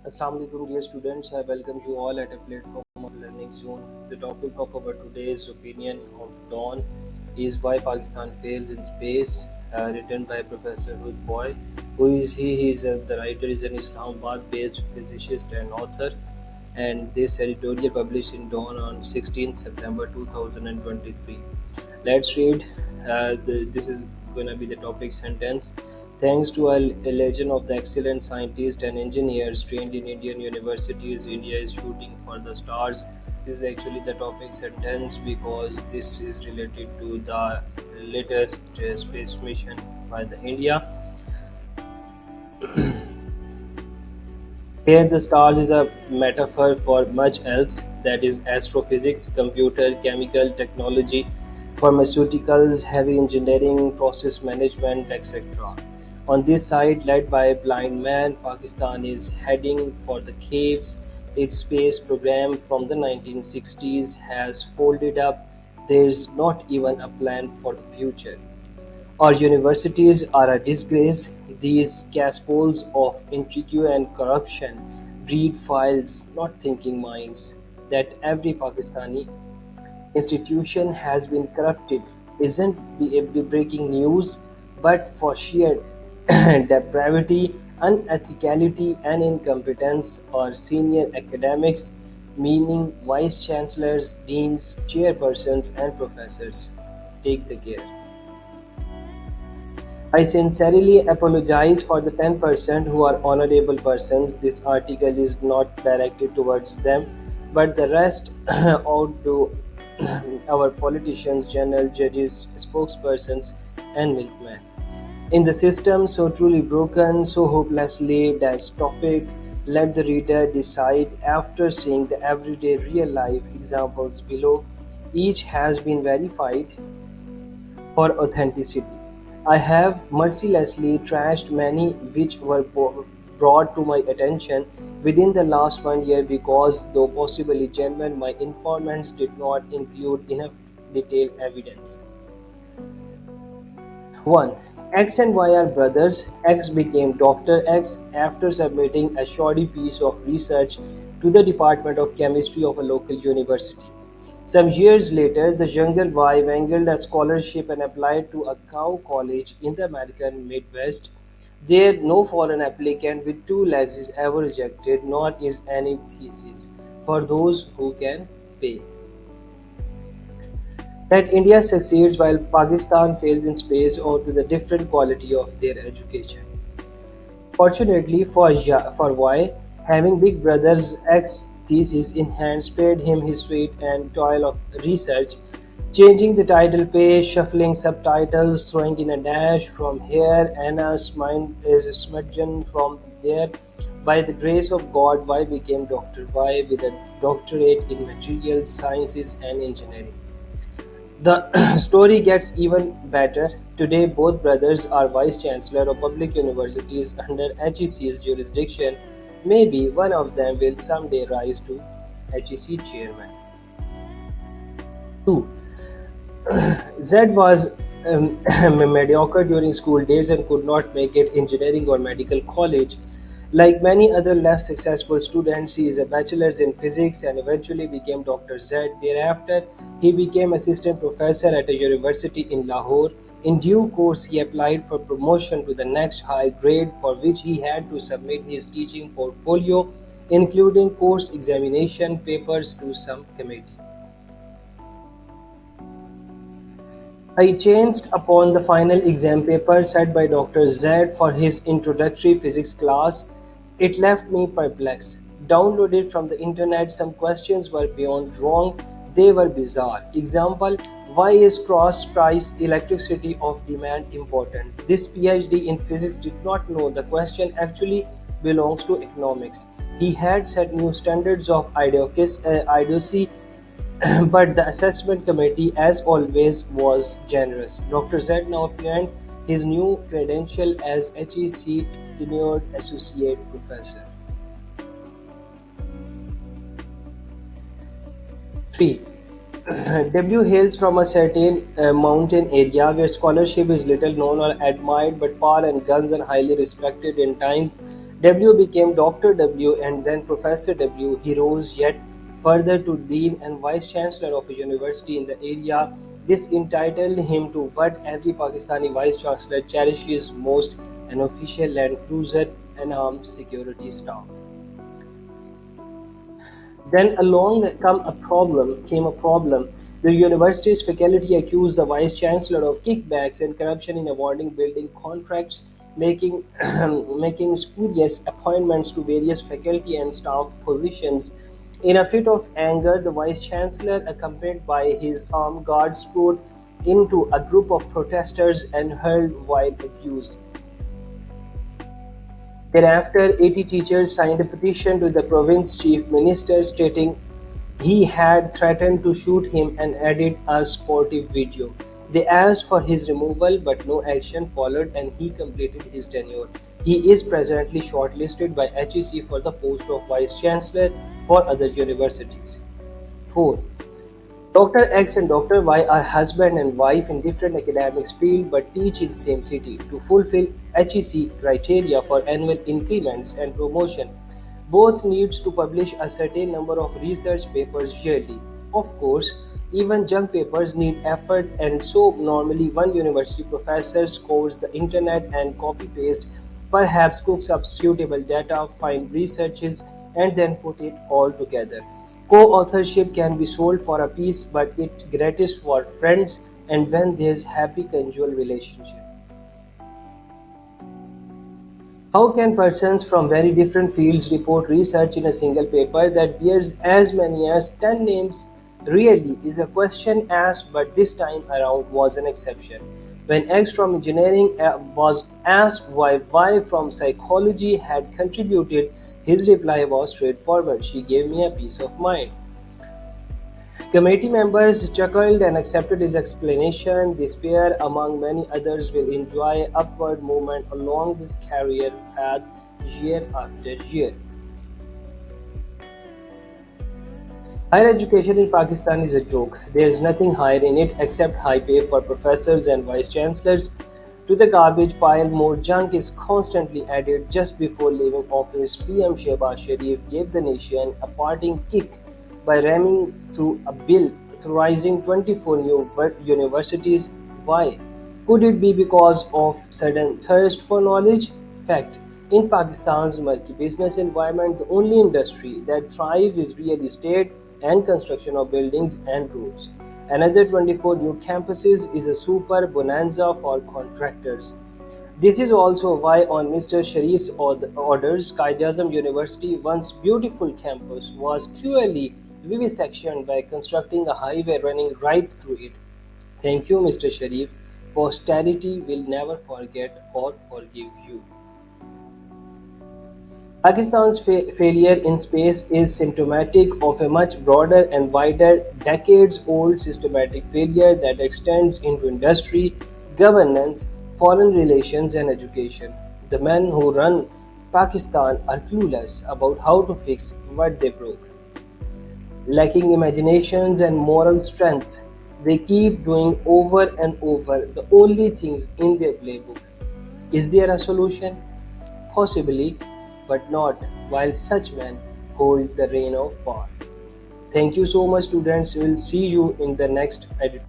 Assalamu alaikum, dear students. I welcome you all at a platform of Learning Zone. The topic of our today's opinion of Dawn is Why Pakistan Fails in Space, written by Professor Hood Boy. Who is he? The writer is an Islamabad-based physicist and author. And this editorial published in Dawn on 16th September 2023. Let's read. This is going to be the topic sentence. Thanks to a legend of the excellent scientists and engineers trained in Indian universities, India is shooting for the stars. This is actually the topic sentence because this is related to the latest space mission by the India. Here, the stars is a metaphor for much else, that is, astrophysics, computer, chemical technology, pharmaceuticals, heavy engineering, process management, etc. On this side, led by a blind man, Pakistan is heading for the caves. Its space program from the 1960s has folded up. There's not even a plan for the future. Our universities are a disgrace. These cassepoles of intrigue and corruption breed files, not thinking minds. That every Pakistani institution has been corrupted isn't breaking news, but for sheer depravity, unethicality, and incompetence, our senior academics, meaning vice chancellors, deans, chairpersons, and professors, take the care. I sincerely apologize for the 10% who are honorable persons. This article is not directed towards them, but the rest out to our politicians, general judges, spokespersons, and milkmen. In the system so truly broken, so hopelessly dystopic, let the reader decide after seeing the everyday real life examples below. Each has been verified for authenticity. I have mercilessly trashed many which were brought to my attention within the last 1 year because, though possibly genuine, my informants did not include enough detailed evidence. 1. X and Y are brothers. X became Dr. X after submitting a shoddy piece of research to the Department of Chemistry of a local university. Some years later, the younger Y wangled a scholarship and applied to a cow college in the American Midwest. There, no foreign applicant with two legs is ever rejected, nor is any thesis for those who can pay. That India succeeds while Pakistan fails in space owing to the different quality of their education. Fortunately for Y, having Big Brother's X thesis in hand spared him his sweat and toil of research, changing the title page, shuffling subtitles, throwing in a dash from here and a smudgeon from there. By the grace of God, Y became Dr. Y with a doctorate in materials sciences and engineering. The story gets even better. Today, both brothers are vice chancellor of public universities under HEC's jurisdiction. Maybe one of them will someday rise to HEC chairman. 2. Z was mediocre during school days and could not make it engineering or medical college. Like many other less successful students, he is a bachelor's in physics and eventually became Dr. Z. Thereafter, he became assistant professor at a university in Lahore. In due course, he applied for promotion to the next high grade, for which he had to submit his teaching portfolio, including course examination papers, to some committee. I chanced upon the final exam paper set by Dr. Z for his introductory physics class. It left me perplexed. Downloaded from the internet, some questions were beyond wrong, they were bizarre. Example: why is cross price electricity of demand important? This PhD in physics did not know the question actually belongs to economics. He had set new standards of idiocy, but the assessment committee, as always, was generous. Dr. Z now earned his new credential as HEC tenured associate professor. 3. W hails from a certain mountain area where scholarship is little known or admired, but power and guns are highly respected in times W became Dr. W and then Professor W. He rose yet further to Dean and Vice Chancellor of a university in the area. This entitled him to what every Pakistani Vice Chancellor cherishes most, an official land cruiser and armed security staff. Then along came a problem. The university's faculty accused the vice chancellor of kickbacks and corruption in awarding building contracts, making making spurious appointments to various faculty and staff positions. In a fit of anger, the vice chancellor, accompanied by his armed guards, strode into a group of protesters and hurled wild abuse. Thereafter, 80 teachers signed a petition to the province chief minister stating he had threatened to shoot him and added a sportive video. They asked for his removal, but no action followed and he completed his tenure. He is presently shortlisted by HEC for the post of Vice Chancellor for other universities. 4. Dr. X and Dr. Y are husband and wife in different academics field but teach in same city. To fulfill HEC criteria for annual increments and promotion, both needs to publish a certain number of research papers yearly. Of course, even junk papers need effort and so normally one university professor scores the internet and copy paste, perhaps cooks up suitable data, find researches and then put it all together. Co-authorship can be sold for a piece but it gratis for friends and when there's happy conjugal relationship. How can persons from very different fields report research in a single paper that bears as many as 10 names? Really is a question asked, but this time around was an exception. When X from engineering was asked why Y from psychology had contributed, his reply was straightforward. She gave me a peace of mind. Committee members chuckled and accepted his explanation. This pair, among many others, will enjoy upward movement along this career path year after year. Higher education in Pakistan is a joke. There is nothing higher in it except high pay for professors and vice chancellors. To the garbage pile, more junk is constantly added. Just before leaving office, PM Shehbaz Sharif gave the nation a parting kick by ramming through a bill authorizing 24 new universities. Why? Could it be because of sudden thirst for knowledge? Fact. In Pakistan's murky business environment, the only industry that thrives is real estate and construction of buildings and roads. Another 24 new campuses is a super bonanza for contractors. This is also why, on Mr. Sharif's orders, Quaid-e-Azam University, once beautiful campus, was cruelly vivisected by constructing a highway running right through it. Thank you, Mr. Sharif. Posterity will never forget or forgive you. Pakistan's failure in space is symptomatic of a much broader and wider, decades old systematic failure that extends into industry, governance, foreign relations, and education. The men who run Pakistan are clueless about how to fix what they broke. Lacking imaginations and moral strength, they keep doing over and over the only things in their playbook. Is there a solution? Possibly, but not while such men hold the reign of power. Thank you so much, students. We'll see you in the next edit.